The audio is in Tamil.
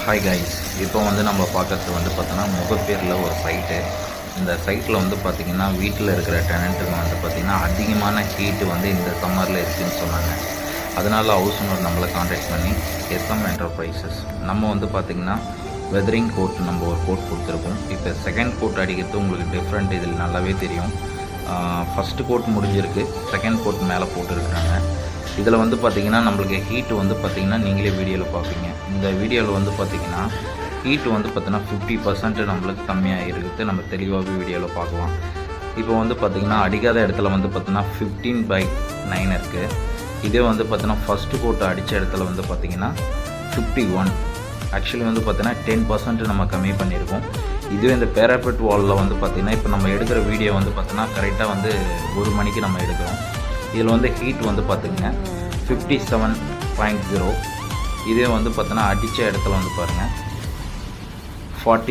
ஹாய் கைஸ், இப்போ நம்ம பார்க்குறது பார்த்தோன்னா முகப்பேரில் ஒரு சைட்டு. இந்த சைட்டில் பார்த்திங்கன்னா வீட்டில் இருக்கிற டெனண்ட்டுங்க பார்த்திங்கன்னா அதிகமான ஹீட்டு இந்த சம்மரில் இருக்குதுன்னு சொன்னாங்க. அதனால் ஹவுஸ் ஓனர் நம்மளை காண்டாக்ட் பண்ணி எஸ்எம் என்டர்பிரைசஸ் நம்ம பார்த்திங்கன்னா வெதரிங் கோட் நம்ம ஒரு கோட் கொடுத்துருக்கோம். இப்போ செகண்ட் கோட் அடிக்கிறது உங்களுக்கு டிஃப்ரெண்ட் இதில் நல்லாவே தெரியும். ஃபஸ்ட்டு கோட் முடிஞ்சிருக்கு, செகண்ட் கோட் மேலே போட்டுருக்குறாங்க. இதில் பார்த்திங்கன்னா நம்மளுக்கு ஹீட்டு பார்த்திங்கன்னா நீங்களே வீடியோவில் பார்ப்பீங்க. இந்த வீடியோவில் பார்த்திங்கன்னா ஹீட்டு பார்த்தீங்கன்னா 50% நம்மளுக்கு கம்மியாக இருக்குது. நம்ம தெளிவாகவே வீடியோவில் பார்க்கலாம். இப்போ பார்த்திங்கன்னா அடிக்காத இடத்துல பார்த்திங்கன்னா 15/9 இருக்குது. இதே பார்த்திங்கன்னா ஃபஸ்ட்டு கோட்டை அடித்த இடத்துல பார்த்திங்கன்னா 51. ஆக்சுவலி பார்த்திங்கன்னா 10% நம்ம கம்மி பண்ணியிருக்கோம். இதுவே இந்த பேராபெட் வாலில் பார்த்திங்கன்னா இப்போ நம்ம எடுக்கிற வீடியோ பார்த்திங்கன்னா கரெக்டாக 1 மணிக்கு நம்ம எடுக்கிறோம். இதில் ஹீட் பார்த்திங்கன்னா 57.0. இதே பார்த்திங்கன்னா அடித்த இடத்துல பாருங்கள் 40.